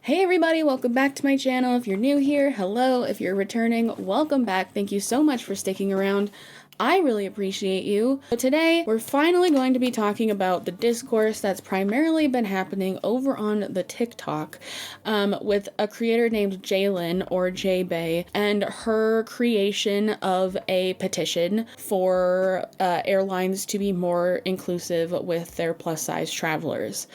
Hey everybody, welcome back to my channel. If you're new here, hello. If you're returning, welcome back. Thank you so much for sticking around. I really appreciate you. So today, we're finally going to be talking about the discourse that's primarily been happening over on the TikTok with a creator named Jaelynn, or Jaebae, and her creation of a petition for airlines to be more inclusive with their plus-size travelers.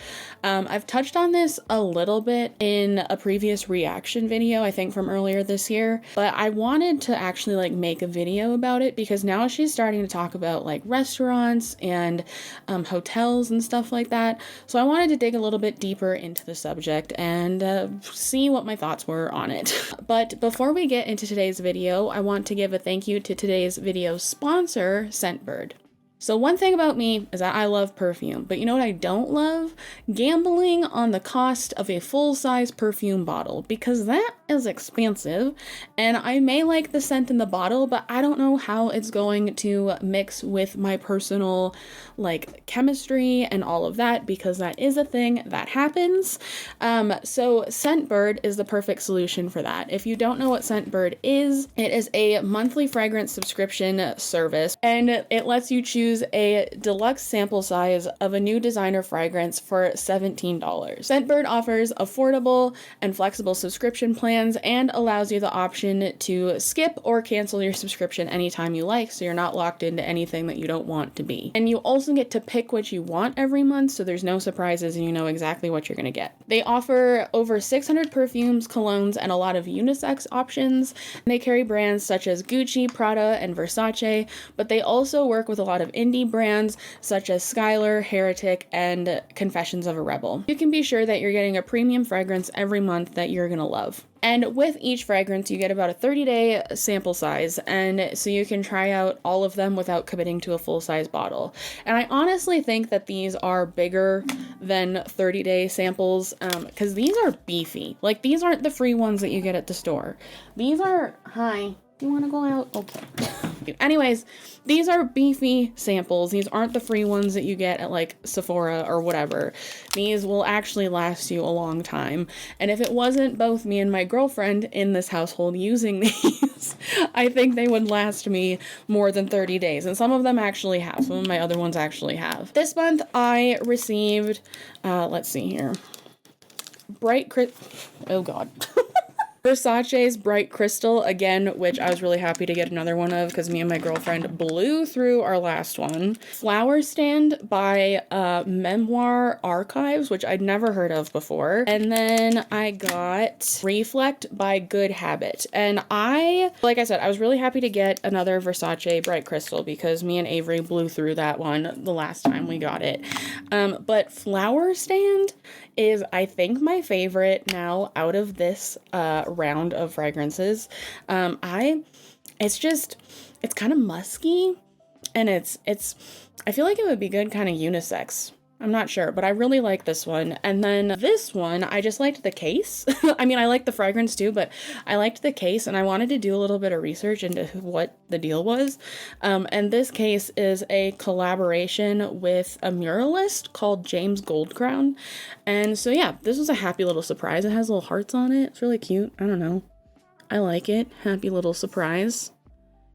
I've touched on this a little bit in a previous reaction video, I think from earlier this year, but I wanted to actually make a video about it because now she's starting to talk about restaurants and hotels and stuff like that. So I wanted to dig a little bit deeper into the subject and see what my thoughts were on it. But before we get into today's video, I want to give a thank you to today's video sponsor, Scentbird. So one thing about me is that I love perfume, but you know what I don't love? Gambling on the cost of a full-size perfume bottle, because that is expensive, and I may like the scent in the bottle, but I don't know how it's going to mix with my personal chemistry and all of that, because that is a thing that happens. So Scentbird is the perfect solution for that. If you don't know what Scentbird is, it is a monthly fragrance subscription service, and it lets you choose a deluxe sample size of a new designer fragrance for $17. Scentbird offers affordable and flexible subscription plans and allows you the option to skip or cancel your subscription anytime you like, so you're not locked into anything that you don't want to be. And you also get to pick what you want every month, so there's no surprises and you know exactly what you're gonna get. They offer over 600 perfumes, colognes, and a lot of unisex options. And they carry brands such as Gucci, Prada, and Versace, but they also work with a lot of indie brands such as Skylar, Heretic, and Confessions of a Rebel. You can be sure that you're getting a premium fragrance every month that you're gonna love. And with each fragrance, you get about a 30-day sample size, and so you can try out all of them without committing to a full-size bottle. And I honestly think that these are bigger than 30-day samples, because these are beefy. These aren't the free ones that you get at the store. These are, hi, you want to go out? Okay. Anyways, these are beefy samples. These aren't the free ones that you get at Sephora or whatever. These will actually last you a long time. And if it wasn't both me and my girlfriend in this household using these, I think they would last me more than 30 days. And some of them actually have. Some of my other ones actually have. This month I received, let's see here. Oh God. Versace's Bright Crystal, again, which I was really happy to get another one of because me and my girlfriend blew through our last one. Flower Stand by Memoir Archives, which I'd never heard of before. And then I got Reflect by Good Habit. And like I said, I was really happy to get another Versace Bright Crystal because me and Avery blew through that one the last time we got it. But Flower Stand is, I think, my favorite now out of this round of fragrances. It's kind of musky, and I feel like it would be good kind of unisex. I'm not sure, but I really like this one. And then this one, I just liked the case. I mean, I liked the fragrance too, but I liked the case, and I wanted to do a little bit of research into what the deal was. And this case is a collaboration with a muralist called James Goldcrown. And so yeah, this was a happy little surprise. It has little hearts on it. It's really cute. I don't know. I like it. Happy little surprise.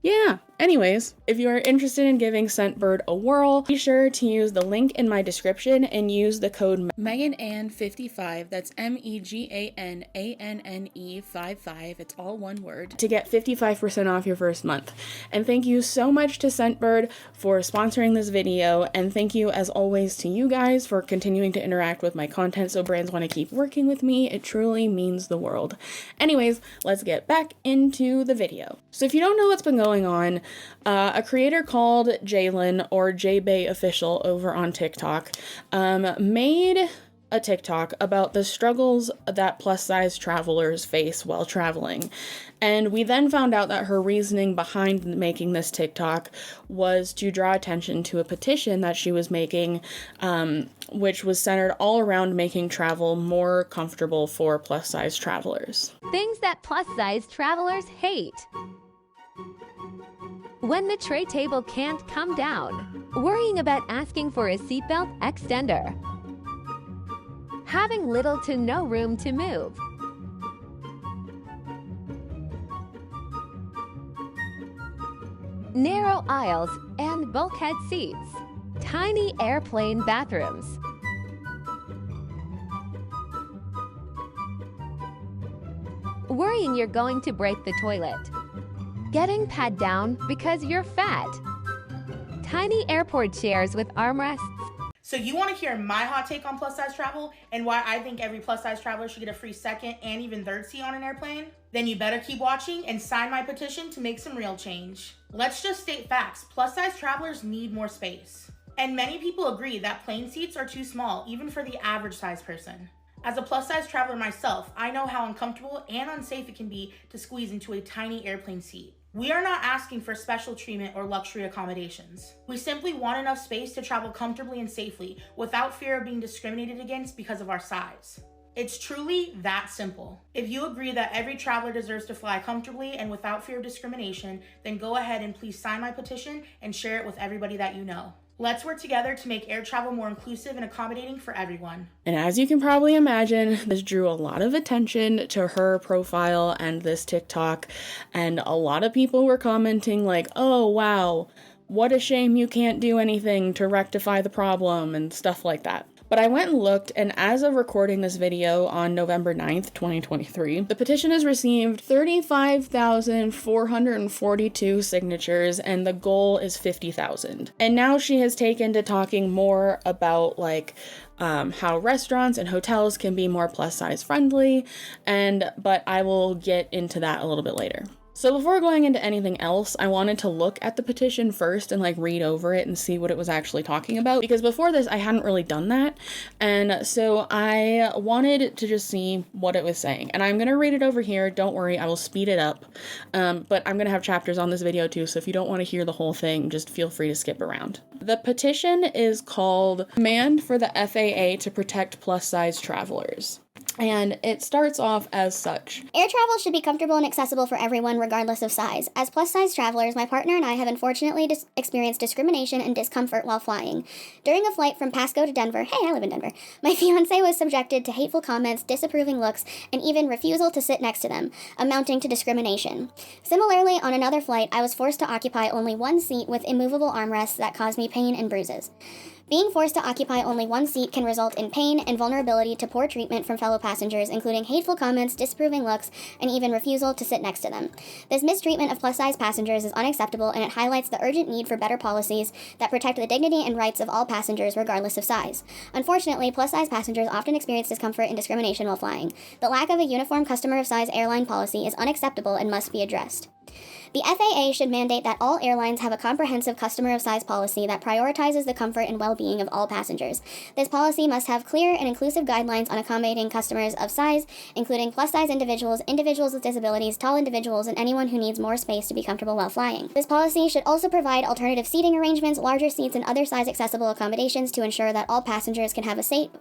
Yeah. Anyways, if you are interested in giving Scentbird a whirl, be sure to use the link in my description and use the code MEGANANNE55, that's MEGANANNE55, it's all one word, to get 55% off your first month. And thank you so much to Scentbird for sponsoring this video, and thank you as always to you guys for continuing to interact with my content so brands want to keep working with me. It truly means the world. Anyways, let's get back into the video. So if you don't know what's been going on, a creator called Jaelynn, or Jaebae Official over on TikTok, made a TikTok about the struggles that plus-size travelers face while traveling. And we then found out that her reasoning behind making this TikTok was to draw attention to a petition that she was making, which was centered all around making travel more comfortable for plus-size travelers. Things that plus-size travelers hate. When the tray table can't come down, worrying about asking for a seatbelt extender, having little to no room to move, narrow aisles and bulkhead seats, tiny airplane bathrooms. Worrying you're going to break the toilet. Getting pat down because you're fat. Tiny airport chairs with armrests. So you want to hear my hot take on plus size travel and why I think every plus size traveler should get a free second and even third seat on an airplane? Then you better keep watching and sign my petition to make some real change. Let's just state facts. Plus size travelers need more space. And many people agree that plane seats are too small, even for the average size person. As a plus size traveler myself, I know how uncomfortable and unsafe it can be to squeeze into a tiny airplane seat. We are not asking for special treatment or luxury accommodations. We simply want enough space to travel comfortably and safely without fear of being discriminated against because of our size. It's truly that simple. If you agree that every traveler deserves to fly comfortably and without fear of discrimination, then go ahead and please sign my petition and share it with everybody that you know. Let's work together to make air travel more inclusive and accommodating for everyone. And as you can probably imagine, this drew a lot of attention to her profile and this TikTok, and a lot of people were commenting like, oh wow, what a shame you can't do anything to rectify the problem and stuff like that. But I went and looked, and as of recording this video on November 9th, 2023, the petition has received 35,442 signatures, and the goal is 50,000. And now she has taken to talking more about how restaurants and hotels can be more plus size friendly, but I will get into that a little bit later. So before going into anything else, I wanted to look at the petition first and read over it and see what it was actually talking about, because before this I hadn't really done that, and so I wanted to just see what it was saying. And I'm gonna read it over here, don't worry, I will speed it up, but I'm gonna have chapters on this video too, so if you don't want to hear the whole thing, just feel free to skip around. The petition is called Demand for the FAA to Protect Plus Size Travelers. And it starts off as such. Air travel should be comfortable and accessible for everyone, regardless of size. As plus-size travelers, my partner and I have unfortunately experienced discrimination and discomfort while flying. During a flight from Pasco to Denver, hey, I live in Denver, my fiancé was subjected to hateful comments, disapproving looks, and even refusal to sit next to them, amounting to discrimination. Similarly, on another flight, I was forced to occupy only one seat with immovable armrests that caused me pain and bruises. Being forced to occupy only one seat can result in pain and vulnerability to poor treatment from fellow passengers, including hateful comments, disapproving looks, and even refusal to sit next to them. This mistreatment of plus-size passengers is unacceptable, and it highlights the urgent need for better policies that protect the dignity and rights of all passengers, regardless of size. Unfortunately, plus-size passengers often experience discomfort and discrimination while flying. The lack of a uniform customer-of-size airline policy is unacceptable and must be addressed. The FAA should mandate that all airlines have a comprehensive customer-of-size policy that prioritizes the comfort and well-being of all passengers. This policy must have clear and inclusive guidelines on accommodating customers of size, including plus-size individuals, individuals with disabilities, tall individuals, and anyone who needs more space to be comfortable while flying. This policy should also provide alternative seating arrangements, larger seats, and other size-accessible accommodations to ensure that all passengers can have a safe,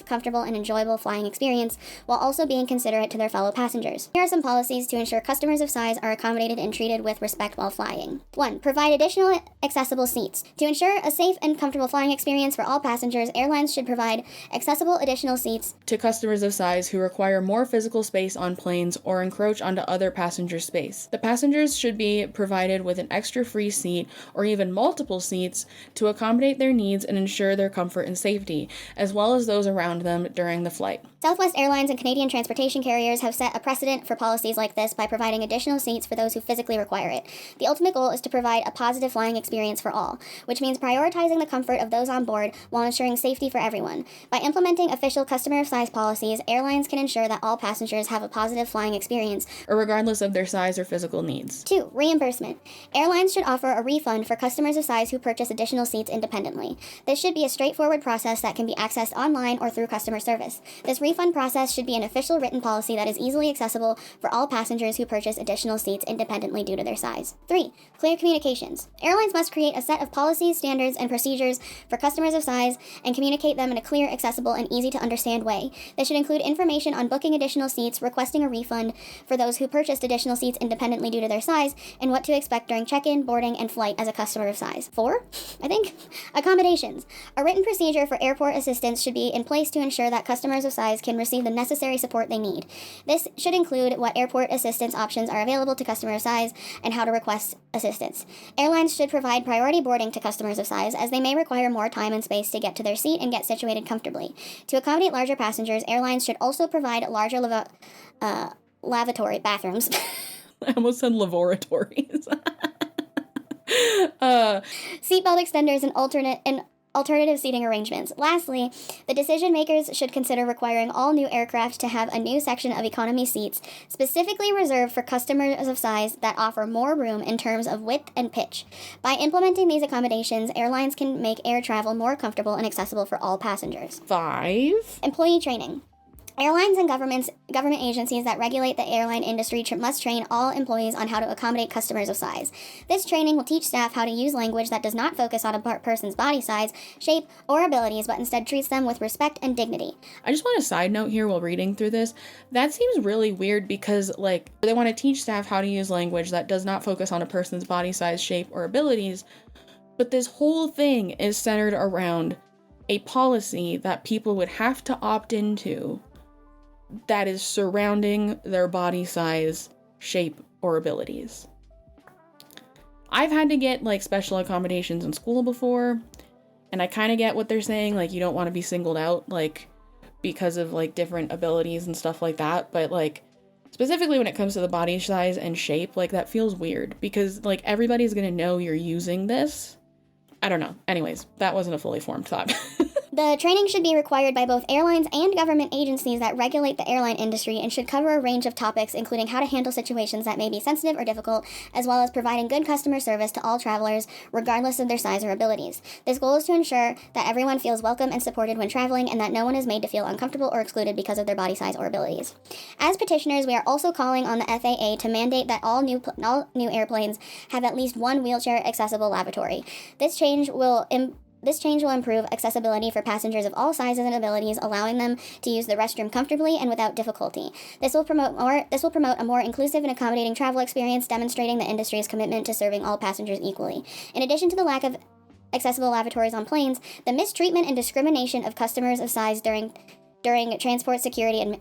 comfortable, and enjoyable flying experience, while also being considerate to their fellow passengers. Here are some policies to ensure customers of size are accommodated and treated with respect while flying. 1. Provide additional accessible seats. To ensure a safe and comfortable flying experience for all passengers, airlines should provide accessible additional seats to customers of size who require more physical space on planes or encroach onto other passenger space. The passengers should be provided with an extra free seat or even multiple seats to accommodate their needs and ensure their comfort and safety, as well as those around them during the flight. Southwest Airlines and Canadian transportation carriers have set a precedent for policies like this by providing additional seats for those who physically require it. The ultimate goal is to provide a positive flying experience for all, which means prioritizing the comfort of those on board while ensuring safety for everyone. By implementing official customer-of-size policies, airlines can ensure that all passengers have a positive flying experience, regardless of their size or physical needs. 2. Reimbursement. Airlines should offer a refund for customers of size who purchase additional seats independently. This should be a straightforward process that can be accessed online or through customer service. This refund process should be an official written policy that is easily accessible for all passengers who purchase additional seats independently due to their size. 3. Clear communications. Airlines must create a set of policies, standards, and procedures for customers of size and communicate them in a clear, accessible, and easy-to-understand way. This should include information on booking additional seats, requesting a refund for those who purchased additional seats independently due to their size, and what to expect during check-in, boarding, and flight as a customer of size. 4. Accommodations. A written procedure for airport assistance should be in place to ensure that customers of size size can receive the necessary support they need. This should include what airport assistance options are available to customers of size and how to request assistance. Airlines should provide priority boarding to customers of size, as they may require more time and space to get to their seat and get situated comfortably. To accommodate larger passengers, airlines should also provide larger lavatory bathrooms. I almost said laboratories. Seatbelt extenders and alternative seating arrangements. Lastly, the decision makers should consider requiring all new aircraft to have a new section of economy seats specifically reserved for customers of size that offer more room in terms of width and pitch. By implementing these accommodations, airlines can make air travel more comfortable and accessible for all passengers. 5. Employee training. Airlines and government agencies that regulate the airline industry must train all employees on how to accommodate customers of size. This training will teach staff how to use language that does not focus on a person's body size, shape, or abilities, but instead treats them with respect and dignity. I just want a side note here while reading through this. That seems really weird because, like, they want to teach staff how to use language that does not focus on a person's body size, shape, or abilities, but this whole thing is centered around a policy that people would have to opt into that is surrounding their body size, shape, or abilities. I've had to get, like, special accommodations in school before, and I kind of get what they're saying, like, you don't want to be singled out, like, because of, like, different abilities and stuff like that, but, like, specifically when it comes to the body size and shape, like, that feels weird, because, like, everybody's gonna know you're using this. I don't know. Anyways, that wasn't a fully formed thought. The training should be required by both airlines and government agencies that regulate the airline industry and should cover a range of topics, including how to handle situations that may be sensitive or difficult, as well as providing good customer service to all travelers, regardless of their size or abilities. This goal is to ensure that everyone feels welcome and supported when traveling, and that no one is made to feel uncomfortable or excluded because of their body size or abilities. As petitioners, we are also calling on the FAA to mandate that all new airplanes have at least one wheelchair-accessible lavatory. This change will improve accessibility for passengers of all sizes and abilities, allowing them to use the restroom comfortably and without difficulty. This will promote a more inclusive and accommodating travel experience, demonstrating the industry's commitment to serving all passengers equally. In addition to the lack of accessible lavatories on planes, the mistreatment and discrimination of customers of size during Transport Security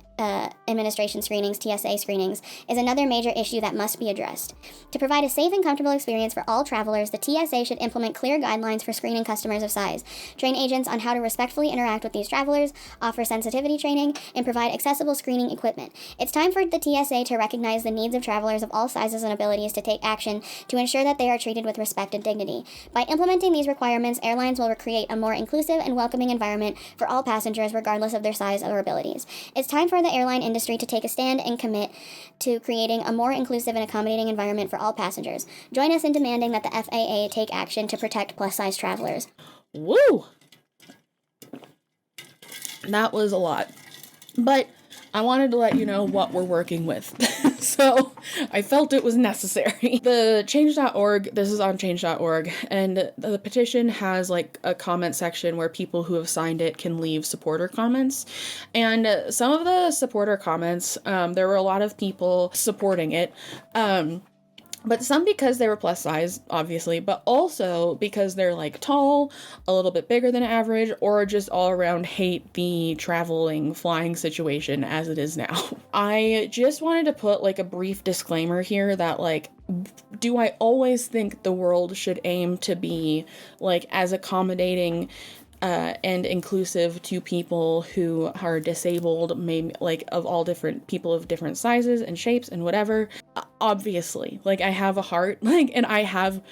Administration screenings, TSA screenings, is another major issue that must be addressed. To provide a safe and comfortable experience for all travelers, the TSA should implement clear guidelines for screening customers of size, train agents on how to respectfully interact with these travelers, offer sensitivity training, and provide accessible screening equipment. It's time for the TSA to recognize the needs of travelers of all sizes and abilities to take action to ensure that they are treated with respect and dignity. By implementing these requirements, airlines will create a more inclusive and welcoming environment for all passengers, regardless of their size or abilities. It's time for the airline industry to take a stand and commit to creating a more inclusive and accommodating environment for all passengers. Join us in demanding that the FAA take action to protect plus-size travelers. Woo! That was a lot. But I wanted to let you know what we're working with. So I felt it was necessary. The change.org, this is on change.org, and the petition has like a comment section where people who have signed it can leave supporter comments. And some of the supporter comments, there were a lot of people supporting it. But some because they were plus size, obviously, but also because they're like tall, a little bit bigger than average, or just all around hate the flying situation as it is now. I just wanted to put like a brief disclaimer here that like, do I always think the world should aim to be like as accommodating and inclusive to people who are disabled, maybe like of all different people of different sizes and shapes and whatever? Obviously, like I have a heart, like, and I have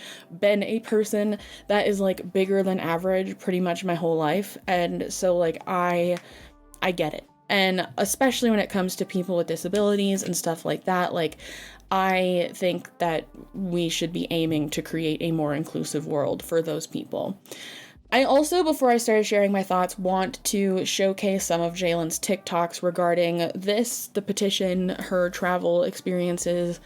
been a person that is like bigger than average pretty much my whole life, and so like I get it. And especially when it comes to people with disabilities and stuff like that, like I think that we should be aiming to create a more inclusive world for those people. I also, before I started sharing my thoughts, want to showcase some of Jaelynn's TikToks regarding this, the petition, her travel experiences,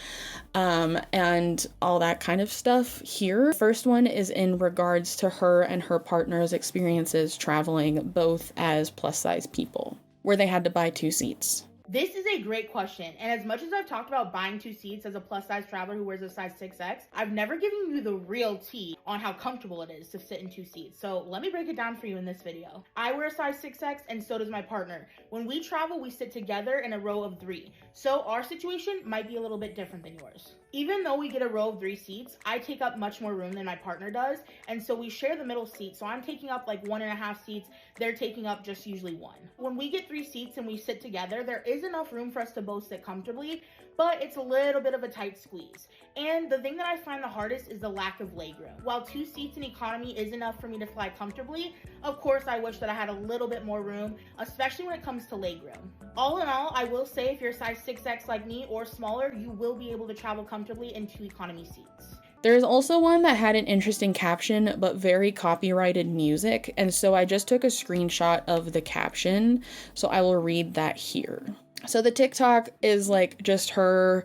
and all that kind of stuff here. First one is in regards to her and her partner's experiences traveling both as plus-size people, where they had to buy 2 seats. This is a great question, and as much as I've talked about buying 2 seats as a plus-size traveler who wears a size 6X, I've never given you the real tea on how comfortable it is to sit in 2 seats. So let me break it down for you in this video. I wear a size 6X and so does my partner. When we travel, we sit together in a row of 3. So our situation might be a little bit different than yours. Even though we get a row of 3 seats, I take up much more room than my partner does. And so we share the middle seat. So I'm taking up like 1.5 seats. They're taking up just usually 1. When we get 3 seats and we sit together, there is enough room for us to both sit comfortably, but it's a little bit of a tight squeeze. And the thing that I find the hardest is the lack of legroom. While 2 seats in economy is enough for me to fly comfortably, of course I wish that I had a little bit more room, especially when it comes to legroom. All in all, I will say if you're size 6X like me or smaller, you will be able to travel comfortably in 2 economy seats. There's also one that had an interesting caption, but very copyrighted music, and so I just took a screenshot of the caption, so I will read that here. So the TikTok is like just her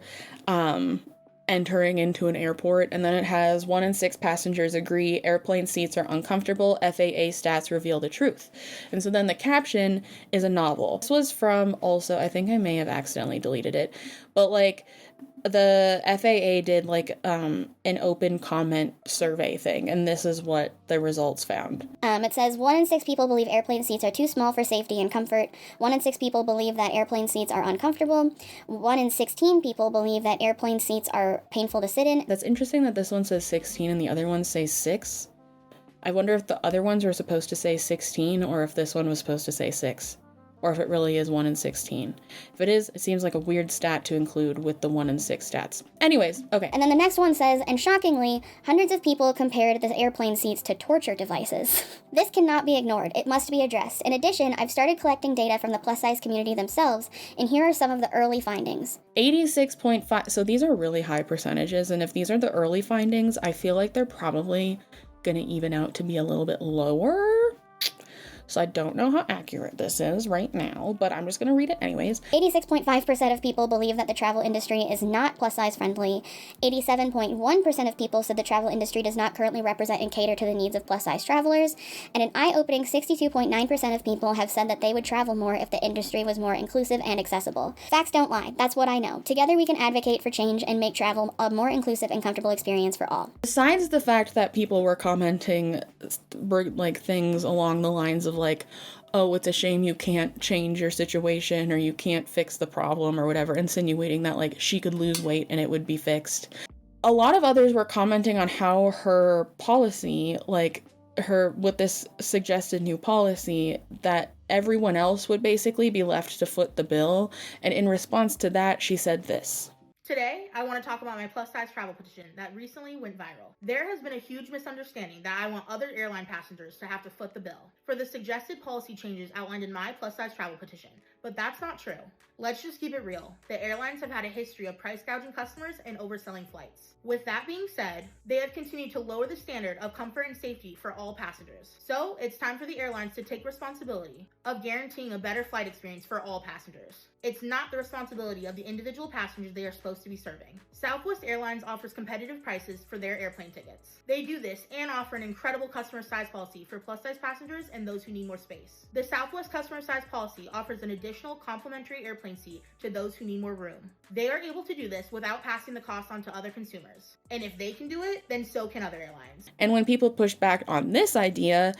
entering into an airport, and then it has 1 in 6 passengers agree airplane seats are uncomfortable, FAA stats reveal the truth. And so then the caption is a novel. This was from also, I think I may have accidentally deleted it, but like the FAA did like an open comment survey thing, and this is what the results found. It says 1 in 6 people believe airplane seats are too small for safety and comfort. 1 in 6 people believe that airplane seats are uncomfortable. 1 in 16 people believe that airplane seats are painful to sit in. That's interesting that this one says 16 and the other one says 6. I wonder if the other ones were supposed to say 16 or if this one was supposed to say 6. Or if it really is 1 in 16. If it is, it seems like a weird stat to include with the 1 in 6 stats. Anyways, okay. And then the next one says, and shockingly, hundreds of people compared the airplane seats to torture devices. This cannot be ignored. It must be addressed. In addition, I've started collecting data from the plus-size community themselves, and here are some of the early findings. 86.5, so these are really high percentages, and if these are the early findings, I feel like they're probably gonna even out to be a little bit lower. So I don't know how accurate this is right now, but I'm just going to read it anyways. 86.5% of people believe that the travel industry is not plus-size friendly. 87.1% of people said the travel industry does not currently represent and cater to the needs of plus-size travelers. And an eye-opening 62.9% of people have said that they would travel more if the industry was more inclusive and accessible. Facts don't lie. That's what I know. Together we can advocate for change and make travel a more inclusive and comfortable experience for all. Besides the fact that people were commenting like things along the lines of like, oh, it's a shame you can't change your situation or you can't fix the problem or whatever, insinuating that like she could lose weight and it would be fixed. A lot of others were commenting on how her policy, like her with this suggested new policy, that everyone else would basically be left to foot the bill. And in response to that, she said this. Today, I want to talk about my plus-size travel petition that recently went viral. There has been a huge misunderstanding that I want other airline passengers to have to foot the bill for the suggested policy changes outlined in my plus-size travel petition, but that's not true. Let's just keep it real. The airlines have had a history of price gouging customers and overselling flights. With that being said, they have continued to lower the standard of comfort and safety for all passengers. So it's time for the airlines to take responsibility of guaranteeing a better flight experience for all passengers. It's not the responsibility of the individual passengers they are supposed to be serving. Southwest Airlines offers competitive prices for their airplane tickets. They do this and offer an incredible customer size policy for plus-size passengers and those who need more space. The Southwest customer size policy offers an additional complimentary airplane seat to those who need more room. They are able to do this without passing the cost on to other consumers. And if they can do it, then so can other airlines. And when people pushed back on this idea,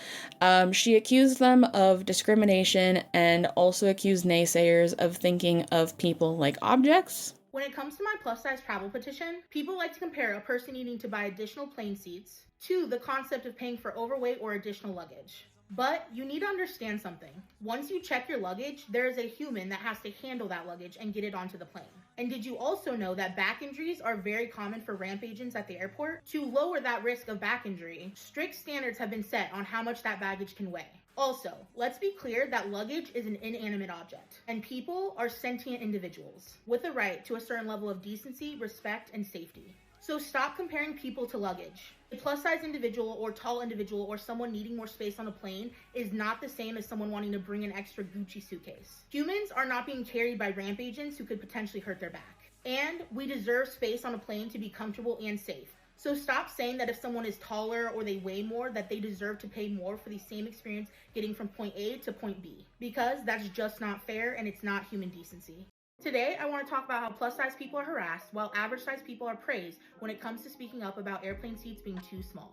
she accused them of discrimination and also accused naysayers of thinking of people like objects. When it comes to my plus-size travel petition, people like to compare a person needing to buy additional plane seats to the concept of paying for overweight or additional luggage. But you need to understand something. Once you check your luggage, there is a human that has to handle that luggage and get it onto the plane. And did you also know that back injuries are very common for ramp agents at the airport? To lower that risk of back injury, strict standards have been set on how much that baggage can weigh. Also, let's be clear that luggage is an inanimate object, and people are sentient individuals with a right to a certain level of decency, respect, and safety. So stop comparing people to luggage. A plus-size individual or tall individual or someone needing more space on a plane is not the same as someone wanting to bring an extra Gucci suitcase. Humans are not being carried by ramp agents who could potentially hurt their back. And we deserve space on a plane to be comfortable and safe. So stop saying that if someone is taller or they weigh more, that they deserve to pay more for the same experience getting from point A to point B. Because that's just not fair and it's not human decency. Today, I want to talk about how plus-size people are harassed while average-size people are praised when it comes to speaking up about airplane seats being too small.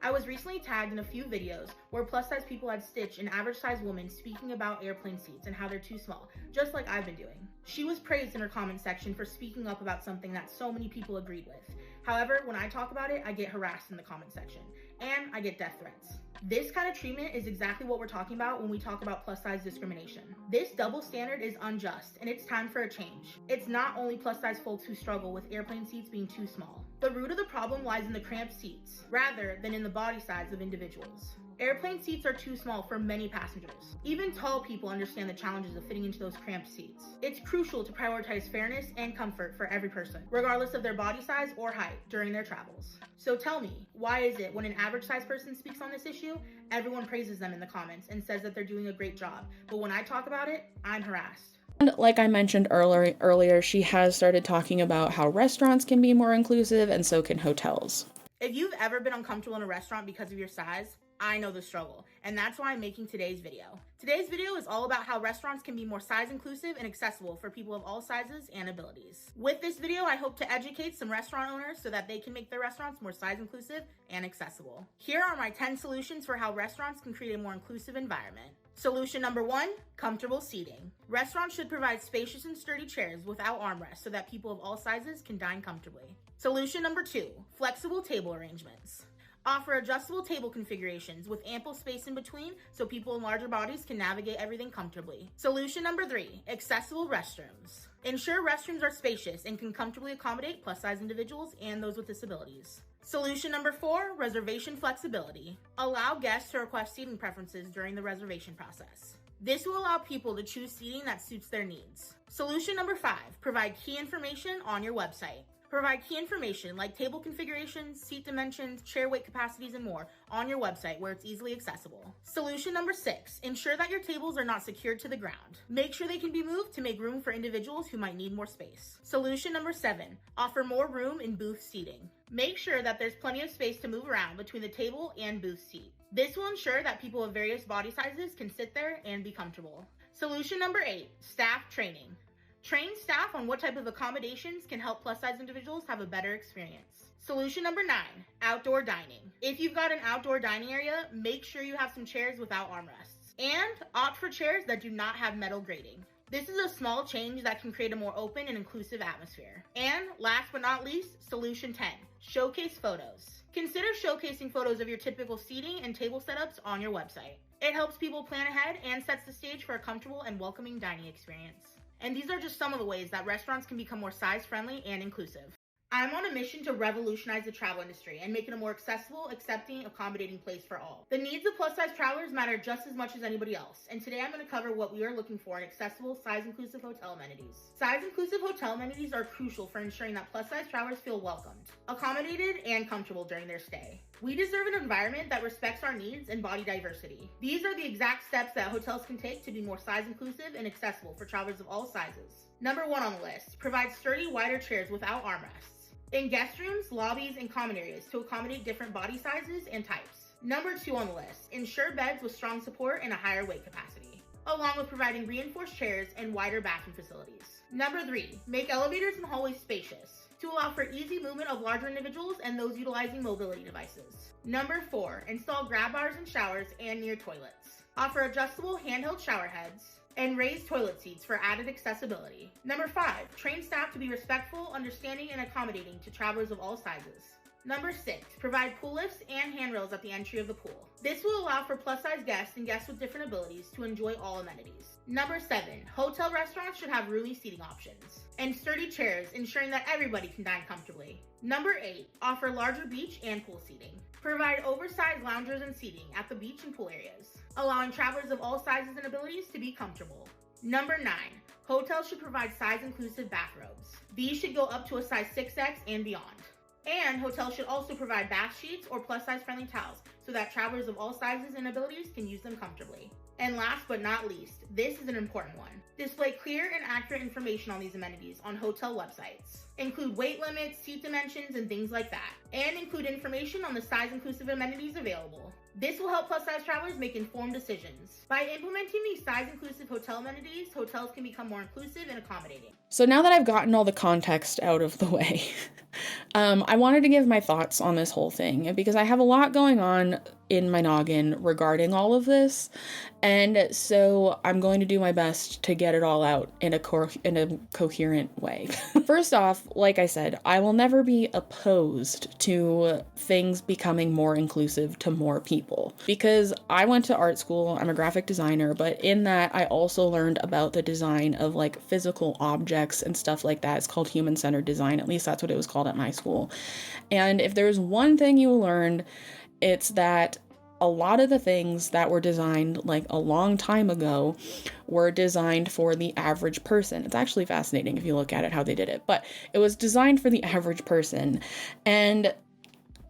I was recently tagged in a few videos where plus-size people had stitched an average-sized woman speaking about airplane seats and how they're too small, just like I've been doing. She was praised in her comment section for speaking up about something that so many people agreed with. However, when I talk about it, I get harassed in the comment section, and I get death threats. This kind of treatment is exactly what we're talking about when we talk about plus-size discrimination. This double standard is unjust, and it's time for a change. It's not only plus-size folks who struggle with airplane seats being too small. The root of the problem lies in the cramped seats, rather than in the body size of individuals. Airplane seats are too small for many passengers. Even tall people understand the challenges of fitting into those cramped seats. It's crucial to prioritize fairness and comfort for every person, regardless of their body size or height, during their travels. So tell me, why is it when an average-sized person speaks on this issue, everyone praises them in the comments and says that they're doing a great job, but when I talk about it, I'm harassed? And like I mentioned earlier, she has started talking about how restaurants can be more inclusive and so can hotels. If you've ever been uncomfortable in a restaurant because of your size, I know the struggle, and that's why I'm making today's video. Today's video is all about how restaurants can be more size inclusive and accessible for people of all sizes and abilities. With this video, I hope to educate some restaurant owners so that they can make their restaurants more size inclusive and accessible. Here are my 10 solutions for how restaurants can create a more inclusive environment. Solution number 1, comfortable seating. Restaurants should provide spacious and sturdy chairs without armrests so that people of all sizes can dine comfortably. Solution number 2, flexible table arrangements. Offer adjustable table configurations with ample space in between so people in larger bodies can navigate everything comfortably. Solution number 3, accessible restrooms. Ensure restrooms are spacious and can comfortably accommodate plus-size individuals and those with disabilities. Solution number 4, reservation flexibility. Allow guests to request seating preferences during the reservation process. This will allow people to choose seating that suits their needs. Solution number 5, provide key information on your website. Provide key information like table configurations, seat dimensions, chair weight capacities, and more on your website where it's easily accessible. Solution number 6, ensure that your tables are not secured to the ground. Make sure they can be moved to make room for individuals who might need more space. Solution number 7, offer more room in booth seating. Make sure that there's plenty of space to move around between the table and booth seat. This will ensure that people of various body sizes can sit there and be comfortable. Solution number 8, staff training. Train staff on what type of accommodations can help plus-size individuals have a better experience. Solution number 9, outdoor dining. If you've got an outdoor dining area, make sure you have some chairs without armrests. And opt for chairs that do not have metal grating. This is a small change that can create a more open and inclusive atmosphere. And last but not least, solution 10, showcase photos. Consider showcasing photos of your typical seating and table setups on your website. It helps people plan ahead and sets the stage for a comfortable and welcoming dining experience. And these are just some of the ways that restaurants can become more size-friendly and inclusive. I'm on a mission to revolutionize the travel industry and make it a more accessible, accepting, accommodating place for all. The needs of plus-size travelers matter just as much as anybody else, and today I'm going to cover what we are looking for in accessible, size-inclusive hotel amenities. Size-inclusive hotel amenities are crucial for ensuring that plus-size travelers feel welcomed, accommodated, and comfortable during their stay. We deserve an environment that respects our needs and body diversity. These are the exact steps that hotels can take to be more size-inclusive and accessible for travelers of all sizes. Number 1 on the list, provide sturdy, wider chairs without armrests in guest rooms, lobbies, and common areas to accommodate different body sizes and types. Number 2 on the list, ensure beds with strong support and a higher weight capacity, along with providing reinforced chairs and wider bathroom facilities. Number 3, make elevators and hallways spacious to allow for easy movement of larger individuals and those utilizing mobility devices. Number 4, install grab bars in showers and near toilets. Offer adjustable handheld shower heads and raised toilet seats for added accessibility. Number 5, train staff to be respectful, understanding, and accommodating to travelers of all sizes. Number 6, provide pool lifts and handrails at the entry of the pool. This will allow for plus-size guests and guests with different abilities to enjoy all amenities. Number 7, hotel restaurants should have roomy seating options and sturdy chairs, ensuring that everybody can dine comfortably. Number 8, offer larger beach and pool seating. Provide oversized loungers and seating at the beach and pool areas, allowing travelers of all sizes and abilities to be comfortable. Number 9, hotels should provide size-inclusive bathrobes. These should go up to a size 6X and beyond. And hotels should also provide bath sheets or plus-size friendly towels so that travelers of all sizes and abilities can use them comfortably. And last but not least, this is an important one. Display clear and accurate information on these amenities on hotel websites. Include weight limits, seat dimensions, and things like that. And include information on the size-inclusive amenities available. This will help plus-size travelers make informed decisions. By implementing these size-inclusive hotel amenities, hotels can become more inclusive and accommodating. So now that I've gotten all the context out of the way, I I wanted to give my thoughts on this whole thing because I have a lot going on in my noggin regarding all of this, and so I'm going to do my best to get it all out in a coherent way. First off, like I said, I will never be opposed to things becoming more inclusive to more people, because I went to art school, I'm a graphic designer, but in that I also learned about the design of like physical objects and stuff like that. It's called human-centered design, at least that's what it was called at my school. And if there's one thing you learned, it's that a lot of the things that were designed like a long time ago were designed for the average person. It's actually fascinating if you look at it, how they did it, but it was designed for the average person and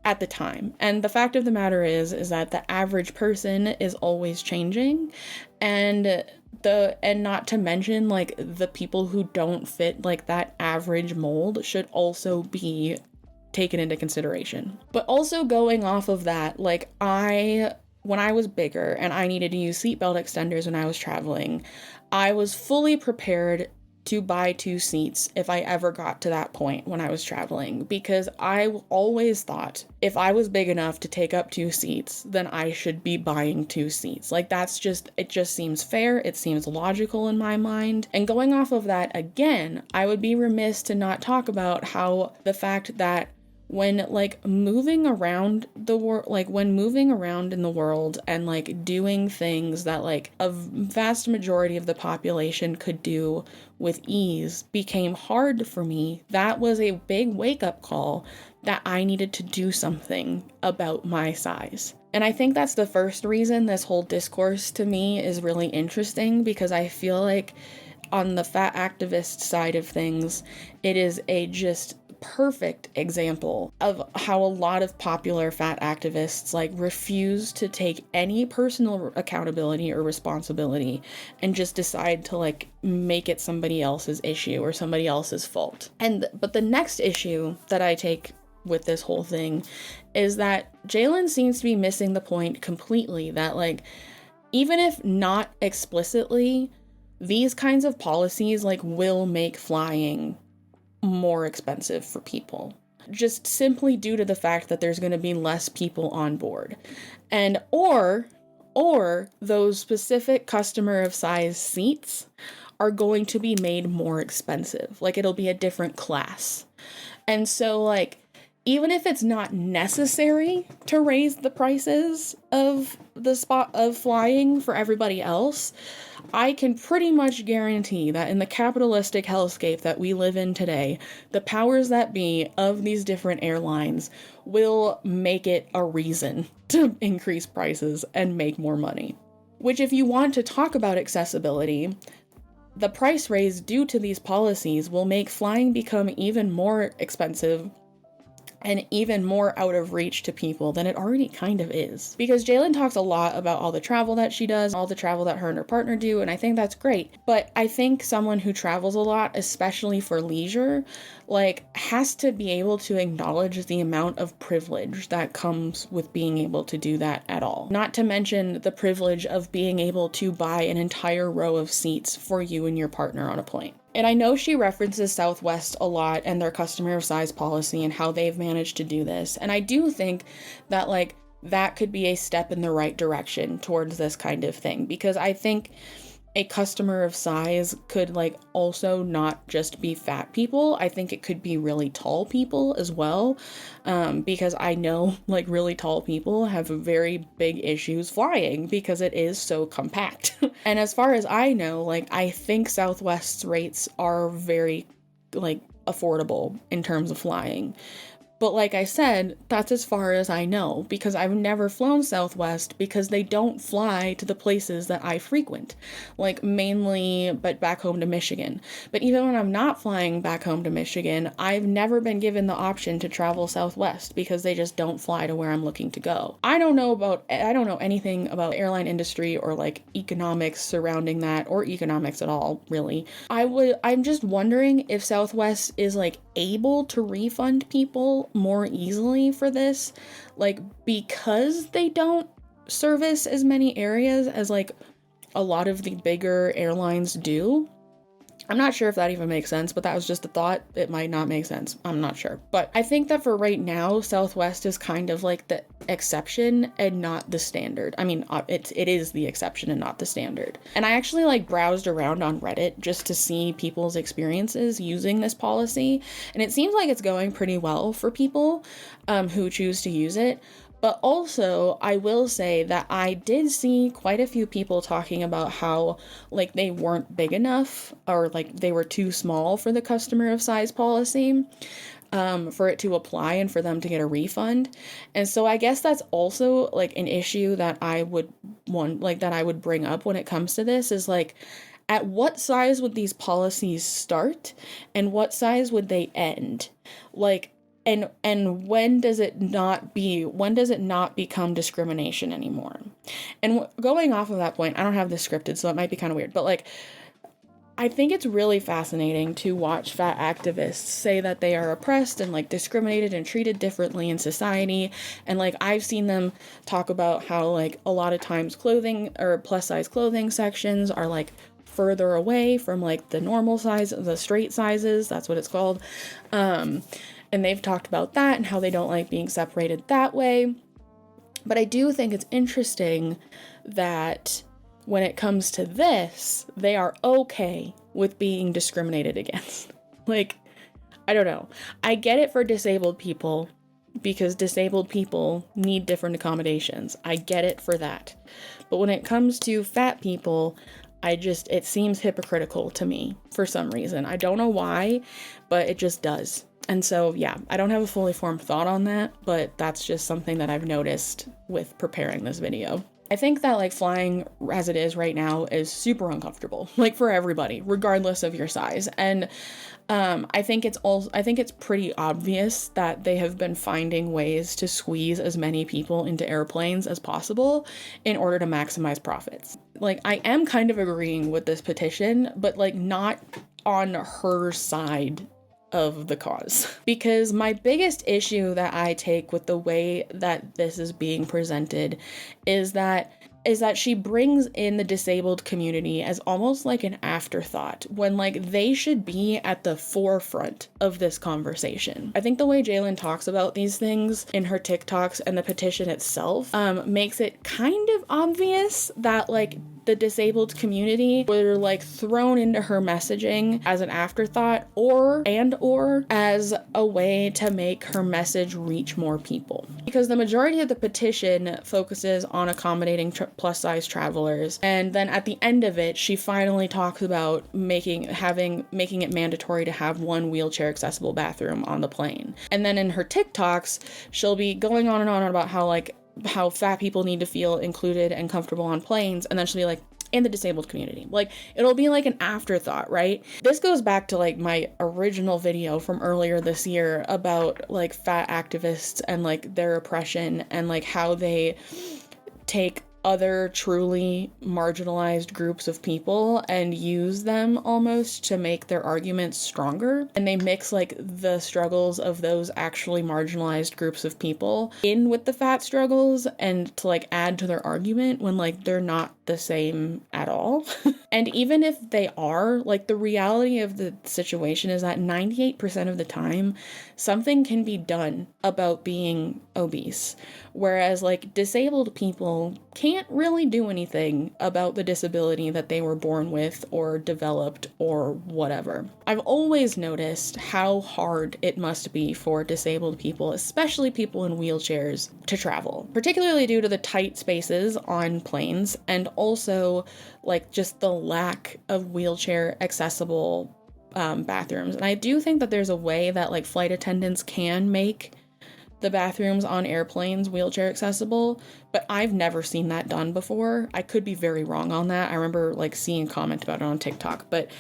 at the time. And the fact of the matter is that the average person is always changing, and not to mention like the people who don't fit like that average mold should also be taken into consideration. But also going off of that, like when I was bigger and I needed to use seatbelt extenders when I was traveling, I was fully prepared to buy 2 seats if I ever got to that point when I was traveling, because I always thought if I was big enough to take up 2 seats, then I should be buying 2 seats. Like it just seems fair, it seems logical in my mind. And going off of that again, I would be remiss to not talk about how the fact that when like moving around the world, like when moving around in the world and like doing things that like a vast majority of the population could do with ease became hard for me, that was a big wake-up call that I needed to do something about my size. And I think that's the first reason this whole discourse to me is really interesting, because I feel like on the fat activist side of things, it is a just perfect example of how a lot of popular fat activists like refuse to take any personal accountability or responsibility and just decide to like make it somebody else's issue or somebody else's fault. But the next issue that I take with this whole thing is that Jaelynn seems to be missing the point completely, that like even if not explicitly, these kinds of policies like will make flying more expensive for people, just simply due to the fact that there's going to be less people on board, and or those specific customer of size seats are going to be made more expensive, like it'll be a different class. And so like even if it's not necessary to raise the prices of the spot of flying for everybody else, I can pretty much guarantee that in the capitalistic hellscape that we live in today, the powers that be of these different airlines will make it a reason to increase prices and make more money. Which, if you want to talk about accessibility, the price raise due to these policies will make flying become even more expensive and even more out of reach to people than it already kind of is. Because Jaelynn talks a lot about all the travel that she does, all the travel that her and her partner do, and I think that's great. But I think someone who travels a lot, especially for leisure, like has to be able to acknowledge the amount of privilege that comes with being able to do that at all. Not to mention the privilege of being able to buy an entire row of seats for you and your partner on a plane. And I know she references Southwest a lot and their customer of size policy and how they've managed to do this. And I do think that like that could be a step in the right direction towards this kind of thing, because I think a customer of size could like also not just be fat people. I think it could be really tall people as well, because I know like really tall people have very big issues flying because it is so compact. And as far as I know, like I think Southwest's rates are very like affordable in terms of flying. But like I said, that's as far as I know, because I've never flown Southwest because they don't fly to the places that I frequent, like mainly, but back home to Michigan. But even when I'm not flying back home to Michigan, I've never been given the option to travel Southwest because they just don't fly to where I'm looking to go. I don't know anything about the airline industry or like economics surrounding that, or economics at all, really. I'm just wondering if Southwest is like able to refund people more easily for this, like because they don't service as many areas as like a lot of the bigger airlines do. I'm not sure if that even makes sense, but that was just a thought. It might not make sense. I'm not sure. But I think that for right now, Southwest is kind of like the exception and not the standard. I mean, it is the exception and not the standard. And I actually like browsed around on Reddit just to see people's experiences using this policy. And it seems like it's going pretty well for people who choose to use it. But also, I will say that I did see quite a few people talking about how, like, they weren't big enough or, like, they were too small for the customer of size policy for it to apply and for them to get a refund. And so I guess that's also, like, an issue that I would bring up when it comes to this is, like, at what size would these policies start and what size would they end? Like, and when does it not become discrimination anymore? And going off of that point, I don't have this scripted, so it might be kind of weird, but like, I think it's really fascinating to watch fat activists say that they are oppressed and like discriminated and treated differently in society. And like, I've seen them talk about how like a lot of times clothing or plus size clothing sections are like further away from like the normal size, the straight sizes, that's what it's called. And they've talked about that and how they don't like being separated that way. But I do think it's interesting that when it comes to this, they are okay with being discriminated against. Like, I don't know. I get it for disabled people because disabled people need different accommodations. I get it for that. But when it comes to fat people, it seems hypocritical to me for some reason. I don't know why, but it just does. And so, yeah, I don't have a fully formed thought on that, but that's just something that I've noticed with preparing this video. I think that like flying as it is right now is super uncomfortable, like for everybody, regardless of your size. And I think it's pretty obvious that they have been finding ways to squeeze as many people into airplanes as possible in order to maximize profits. Like, I am kind of agreeing with this petition, but like not on her side of the cause. Because my biggest issue that I take with the way that this is being presented is that she brings in the disabled community as almost like an afterthought when like they should be at the forefront of this conversation. I think the way Jaelynn talks about these things in her TikToks and the petition itself makes it kind of obvious that like the disabled community were like thrown into her messaging as an afterthought or as a way to make her message reach more people. Because the majority of the petition focuses on accommodating plus size travelers, and then at the end of it she finally talks about making it mandatory to have one wheelchair accessible bathroom on the plane. And then in her TikToks she'll be going on and on about how fat people need to feel included and comfortable on planes, and then she'll be like, in the disabled community. Like, it'll be like an afterthought, right? This goes back to like my original video from earlier this year about like fat activists and like their oppression and like how they take other truly marginalized groups of people and use them almost to make their arguments stronger. And they mix like the struggles of those actually marginalized groups of people in with the fat struggles and to like add to their argument when like they're not the same at all. And even if they are, like, the reality of the situation is that 98% of the time something can be done about being obese, whereas like disabled people can't really do anything about the disability that they were born with or developed or whatever. I've always noticed how hard it must be for disabled people, especially people in wheelchairs, to travel, particularly due to the tight spaces on planes and also like just the lack of wheelchair accessible bathrooms. And I do think that there's a way that like flight attendants can make the bathrooms on airplanes wheelchair accessible, but I've never seen that done before. I could be very wrong on that. I remember like seeing a comment about it on TikTok, but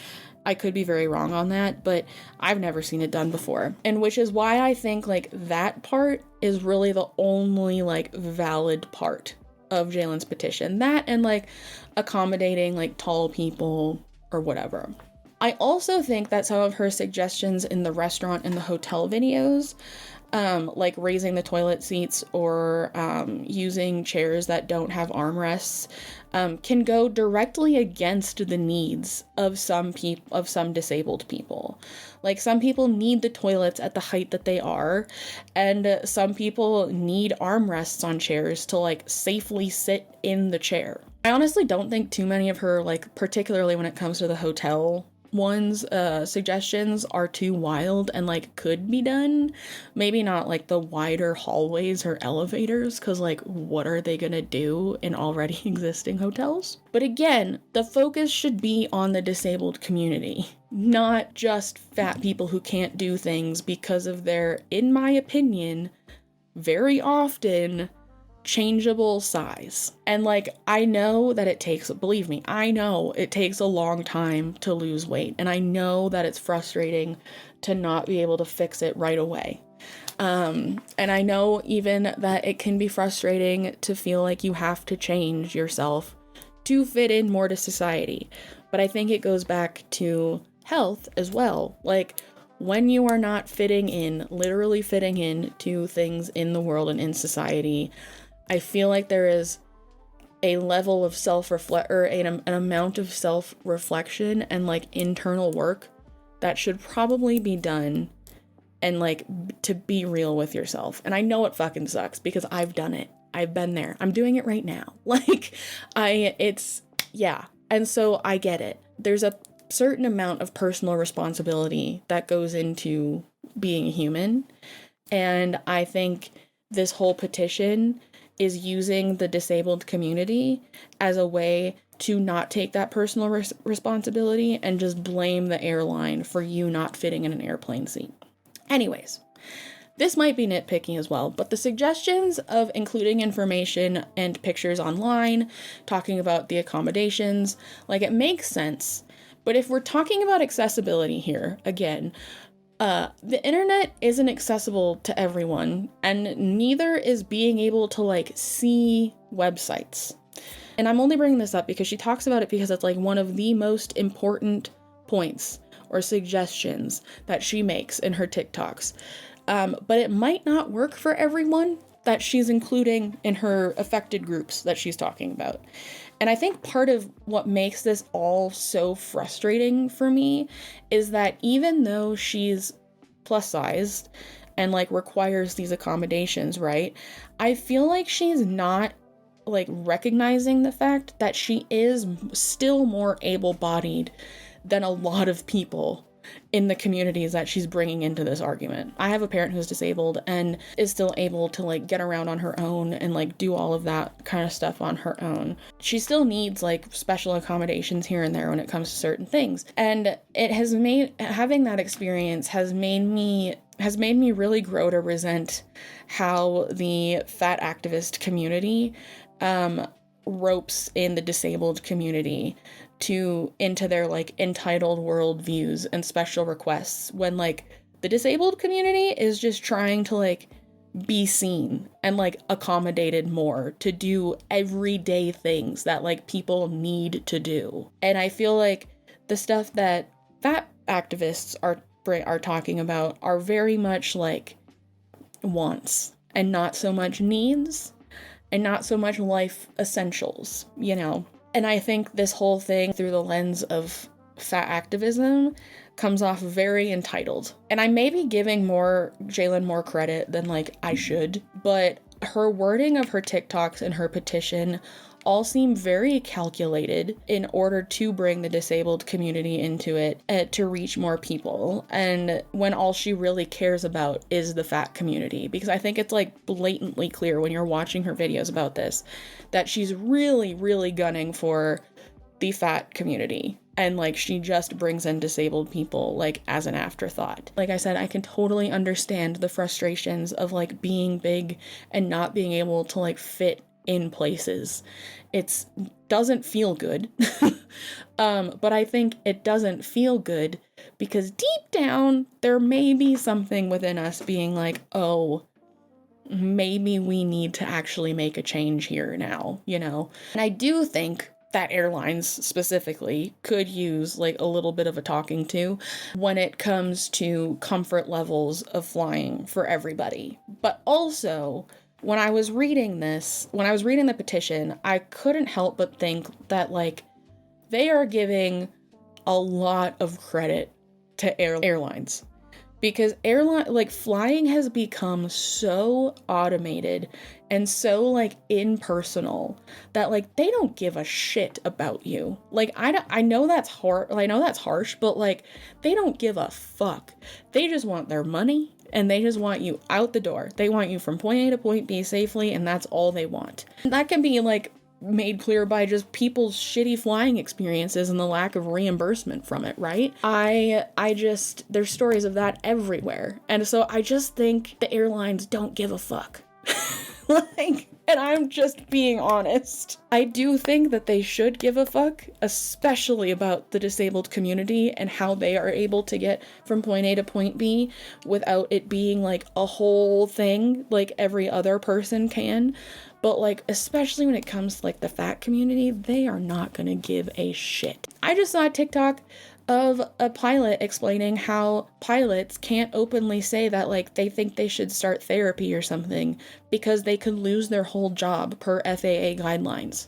I could be very wrong on that, but I've never seen it done before. And which is why I think like that part is really the only like valid part of Jaelynn's petition. That and like accommodating like tall people or whatever. I also think that some of her suggestions in the restaurant and the hotel videos like raising the toilet seats or using chairs that don't have armrests, can go directly against the needs of some disabled people. Like, some people need the toilets at the height that they are, and some people need armrests on chairs to like safely sit in the chair. I honestly don't think too many of her, like, particularly when it comes to the hotel ones, suggestions are too wild and like could be done. Maybe not like the wider hallways or elevators, because like what are they gonna do in already existing hotels? But again, the focus should be on the disabled community, not just fat people who can't do things because of their, in my opinion, very often changeable size. And like, I know that it takes, believe me, I know it takes a long time to lose weight, and I know that it's frustrating to not be able to fix it right away. And I know even that it can be frustrating to feel like you have to change yourself to fit in more to society. But I think it goes back to health as well. Like, when you are not fitting in, literally fitting in to things in the world and in society, I feel like there is a level of an amount of self-reflection and like internal work that should probably be done, and like to be real with yourself. And I know it fucking sucks because I've done it. I've been there. I'm doing it right now. Like, and so I get it. There's a certain amount of personal responsibility that goes into being a human. And I think this whole petition is using the disabled community as a way to not take that personal responsibility and just blame the airline for you not fitting in an airplane seat. Anyways, this might be nitpicky as well, but the suggestions of including information and pictures online, talking about the accommodations, like, it makes sense. But if we're talking about accessibility here, again, the internet isn't accessible to everyone, and neither is being able to like see websites. And I'm only bringing this up because she talks about it because it's like one of the most important points or suggestions that she makes in her TikToks. But it might not work for everyone that she's including in her affected groups that she's talking about. And I think part of what makes this all so frustrating for me is that even though she's plus sized and like requires these accommodations, right? I feel like she's not like recognizing the fact that she is still more able-bodied than a lot of people in the communities that she's bringing into this argument. I have a parent who's disabled and is still able to like get around on her own and like do all of that kind of stuff on her own. She still needs like special accommodations here and there when it comes to certain things. And it has made, having that experience has made me really grow to resent how the fat activist community ropes in the disabled community into their like entitled worldviews and special requests, when like the disabled community is just trying to like be seen and like accommodated more to do everyday things that like people need to do. And I feel like the stuff that fat activists are talking about are very much like wants and not so much needs and not so much life essentials, you know? And I think this whole thing through the lens of fat activism comes off very entitled. And I may be giving Jaelynn more credit than like I should, but her wording of her TikToks and her petition all seem very calculated in order to bring the disabled community into it, to reach more people. And when all she really cares about is the fat community, because I think it's like blatantly clear when you're watching her videos about this, that she's really, really gunning for the fat community. And like, she just brings in disabled people like as an afterthought. Like I said, I can totally understand the frustrations of like being big and not being able to like fit in places. It doesn't feel good. But I think it doesn't feel good because deep down there may be something within us being like, oh, maybe we need to actually make a change here now, you know? And I do think that airlines specifically could use like a little bit of a talking to when it comes to comfort levels of flying for everybody. But also, when I was reading the petition, I couldn't help but think that like they are giving a lot of credit to airlines. Because flying has become so automated and so like impersonal that like they don't give a shit about you. Like I know that's hard. I know that's harsh, but like they don't give a fuck. They just want their money and they just want you out the door. They want you from point A to point B safely, and that's all they want. And that can be like made clear by just people's shitty flying experiences and the lack of reimbursement from it, right? There's stories of that everywhere. And so I just think the airlines don't give a fuck. And I'm just being honest. I do think that they should give a fuck, especially about the disabled community and how they are able to get from point A to point B without it being like a whole thing like every other person can. But like, especially when it comes to like the fat community, they are not gonna give a shit. I just saw a TikTok of a pilot explaining how pilots can't openly say that like they think they should start therapy or something because they could lose their whole job per FAA guidelines.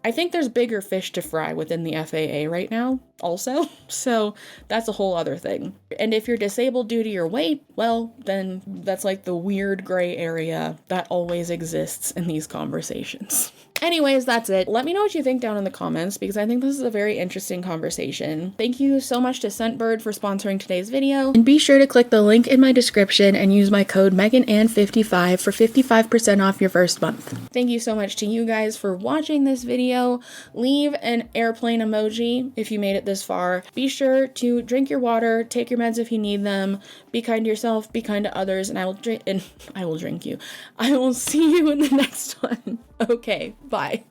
I think there's bigger fish to fry within the FAA right now also, so that's a whole other thing. And if you're disabled due to your weight, well, then that's like the weird gray area that always exists in these conversations. Anyways, that's it. Let me know what you think down in the comments because I think this is a very interesting conversation. Thank you so much to Scentbird for sponsoring today's video. And be sure to click the link in my description and use my code MEGANANN55 for 55% off your first month. Thank you so much to you guys for watching this video. Leave an airplane emoji if you made it this far. Be sure to drink your water, take your meds if you need them, be kind to yourself, be kind to others, and I will drink you. I will see you in the next one. Okay, bye.